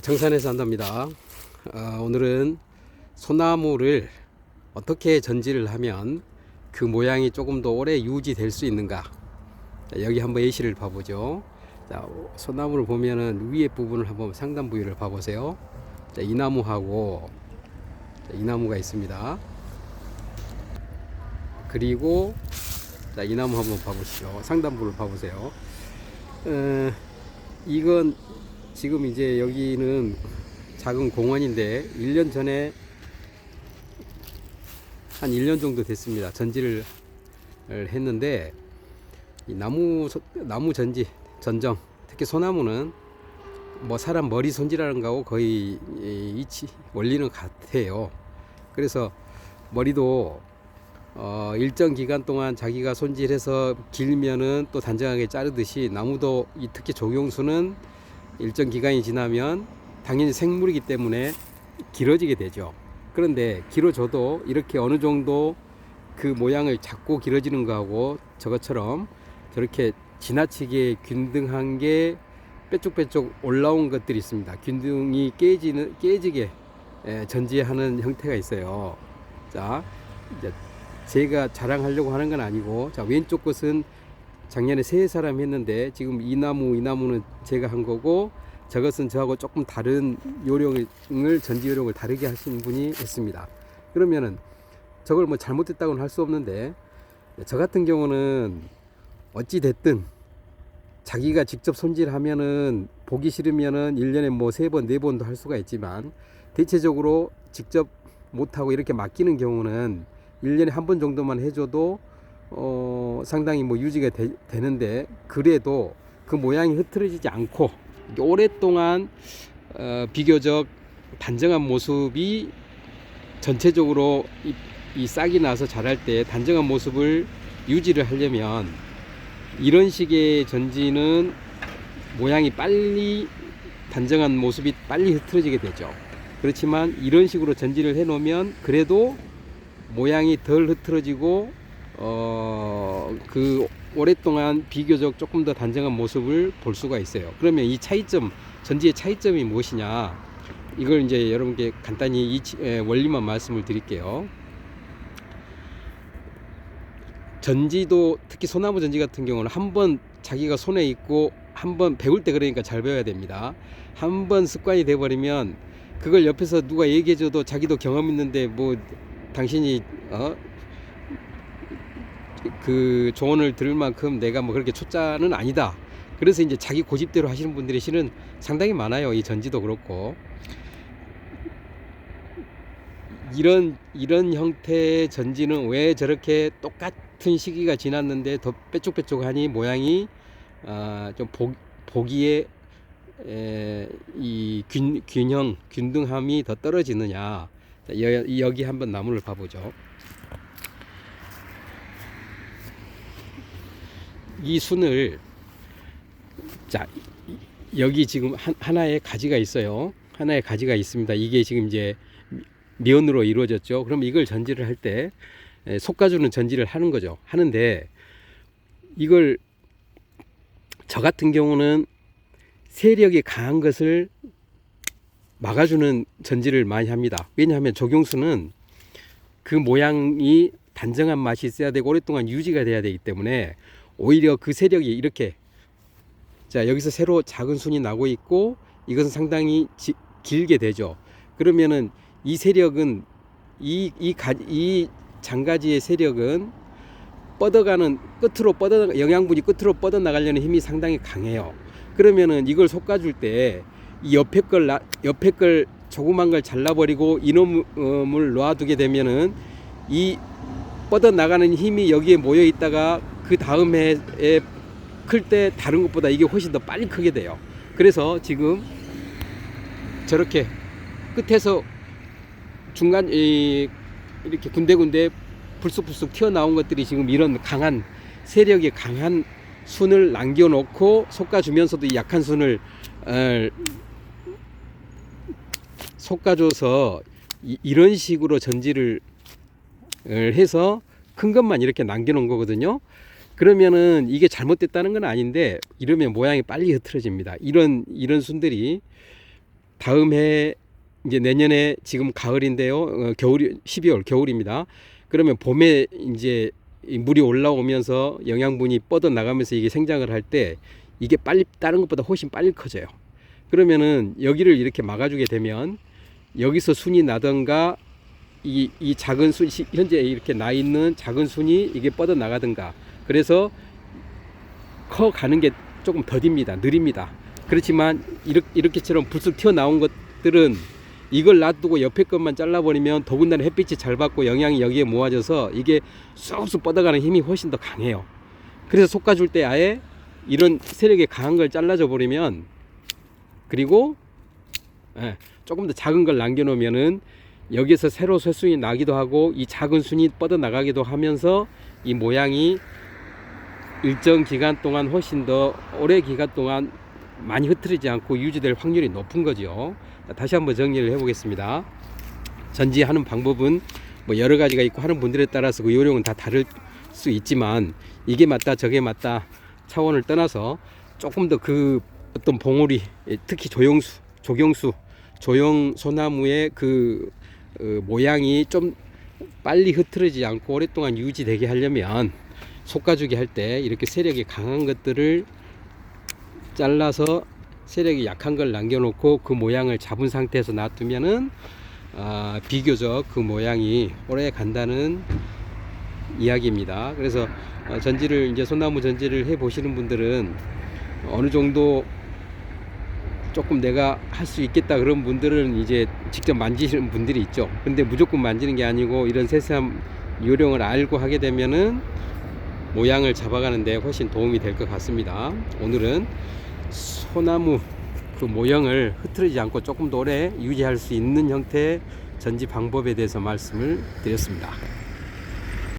정산에서 한답니다. 오늘은 소나무를 어떻게 전지를 하면 그 모양이 조금 더 오래 유지될 수 있는가. 여기 한번 예시를 봐보죠. 자, 소나무를 보면은 위에 부분을 한번 상단 부위를 봐보세요. 자, 이 나무하고 이 나무가 있습니다. 그리고 자, 이 나무 한번 봐보시죠. 상단 부를 봐보세요. 이건 지금 이제 여기는 작은 공원인데 1년 전에 한 1년 정도 됐습니다. 전지를 했는데 이 나무 전정, 특히 소나무는 뭐 사람 머리 손질하는 거하고 거의 원리는 같아요. 그래서 머리도 일정 기간 동안 자기가 손질해서 길면은 또 단정하게 자르듯이 나무도 특히 조경수는 일정 기간이 지나면 당연히 생물이기 때문에 길어지게 되죠. 그런데 길어져도 이렇게 어느 정도 그 모양을 잡고 길어지는 거하고 저것처럼 저렇게 지나치게 균등한 게 빼쭉빼쭉 올라온 것들이 있습니다. 균등이 깨지게 전지하는 형태가 있어요. 자, 이제 제가 자랑하려고 하는 건 아니고, 자, 왼쪽 것은 작년에 세 사람이 했는데 지금 이 나무는 제가 한 거고, 저것은 저하고 조금 다른 전지 요령을 다르게 하신 분이 했습니다. 그러면은 저걸 뭐 잘못했다고는 할 수 없는데, 저 같은 경우는 어찌 됐든 자기가 직접 손질하면은 보기 싫으면은 1년에 뭐 3번 4번도 할 수가 있지만, 대체적으로 직접 못하고 이렇게 맡기는 경우는 1년에 한 번 정도만 해줘도 상당히 뭐 유지가 되는데, 그래도 그 모양이 흐트러지지 않고 오랫동안 비교적 단정한 모습이 전체적으로 이 싹이 나서 자랄 때 단정한 모습을 유지를 하려면 이런 식의 전지는 모양이 빨리 단정한 모습이 빨리 흐트러지게 되죠. 그렇지만 이런 식으로 전지를 해 놓으면 그래도 모양이 덜 흐트러지고 그 오랫동안 비교적 조금 더 단정한 모습을 볼 수가 있어요. 그러면 이 차이점, 전지의 차이점이 무엇이냐, 이걸 이제 여러분께 간단히 원리만 말씀을 드릴게요. 전지도 특히 소나무 전지 같은 경우는 한번 자기가 손에 있고 한번 배울 때, 그러니까 잘 배워야 됩니다. 한번 습관이 돼 버리면 그걸 옆에서 누가 얘기해 줘도 자기도 경험 있는데 뭐 당신이 그 조언을 들을 만큼 내가 뭐 그렇게 초짜는 아니다. 그래서 이제 자기 고집대로 하시는 분들이 실은 상당히 많아요. 이 전지도 그렇고. 이런 형태의 전지는 왜 저렇게 똑같은 시기가 지났는데 더 빼쭉빼쭉하니 모양이 좀 보기에 이 균등함이 더 떨어지느냐. 여기 한번 나무를 봐보죠. 이 순을, 자, 여기 지금 하나의 가지가 있어요. 하나의 가지가 있습니다. 이게 지금 이제 면으로 이루어졌죠. 그럼 이걸 전지를 할 때 솎아주는 전지를 하는 거죠. 하는데 이걸 저 같은 경우는 세력이 강한 것을 막아주는 전지를 많이 합니다. 왜냐하면 조경수는 그 모양이 단정한 맛이 있어야 되고 오랫동안 유지가 돼야 되기 때문에 오히려 그 세력이 이렇게, 자, 여기서 새로 작은 순이 나고 있고 이것은 상당히 길게 되죠. 그러면은 이 세력은 이 장가지의 세력은 영양분이 끝으로 뻗어 나가려는 힘이 상당히 강해요. 그러면은 이걸 솎아줄 때 이 옆에 걸 조그만 걸 잘라버리고 이놈을 놓아두게 되면은 이 뻗어 나가는 힘이 여기에 모여 있다가 그 다음 해에 클 때 다른 것보다 이게 훨씬 더 빨리 크게 돼요. 그래서 지금 저렇게 끝에서 중간 이렇게 군데군데 불쑥불쑥 튀어나온 것들이 지금 이런 세력이 강한 순을 남겨놓고 솎아주면서도 약한 순을 솎아줘서 이런 식으로 전지를 해서 큰 것만 이렇게 남겨놓은 거거든요. 그러면은 이게 잘못됐다는 건 아닌데, 이러면 모양이 빨리 흐트러집니다. 이런 순들이 다음 해 이제 내년에 지금 가을인데요. 겨울이 12월 겨울입니다. 그러면 봄에 이제 이 물이 올라오면서 영양분이 뻗어 나가면서 이게 생장을 할 때 이게 빨리 다른 것보다 훨씬 빨리 커져요. 그러면은 여기를 이렇게 막아주게 되면 여기서 순이 나던가 이 작은 순 현재 이렇게 나 있는 작은 순이 이게 뻗어 나가든가 그래서 커 가는 게 조금 더딥니다. 느립니다. 그렇지만 이렇게처럼 불쑥 튀어나온 것들은 이걸 놔두고 옆에 것만 잘라버리면 더군다나 햇빛이 잘 받고 영양이 여기에 모아져서 이게 쑥쑥 뻗어가는 힘이 훨씬 더 강해요. 그래서 솎아줄 때 아예 이런 세력이 강한 걸 잘라줘 버리면 그리고 조금 더 작은 걸 남겨놓으면은 여기서 새로 새순이 나기도 하고 이 작은 순이 뻗어 나가기도 하면서 이 모양이 일정 기간 동안 훨씬 더 오래 기간 동안 많이 흐트리지 않고 유지될 확률이 높은 거죠. 다시 한번 정리를 해 보겠습니다. 전지하는 방법은 뭐 여러 가지가 있고 하는 분들에 따라서 그 요령은 다 다를 수 있지만 이게 맞다 저게 맞다 차원을 떠나서 조금 더 그 어떤 봉우리 특히 조경수 조형 소나무의 그 모양이 좀 빨리 흐트러지지 않고 오랫동안 유지되게 하려면 솎아주기 할 때 이렇게 세력이 강한 것들을 잘라서 세력이 약한 걸 남겨놓고 그 모양을 잡은 상태에서 놔두면은 비교적 그 모양이 오래 간다는 이야기입니다. 그래서 전지를 이제 소나무 전지를 해 보시는 분들은 어느 정도 조금 내가 할 수 있겠다 그런 분들은 이제 직접 만지시는 분들이 있죠. 근데 무조건 만지는 게 아니고 이런 세세한 요령을 알고 하게 되면은 모양을 잡아가는데 훨씬 도움이 될 것 같습니다. 오늘은 소나무 그 모형을 흐트러지지 않고 조금 더 오래 유지할 수 있는 형태의 전지 방법에 대해서 말씀을 드렸습니다.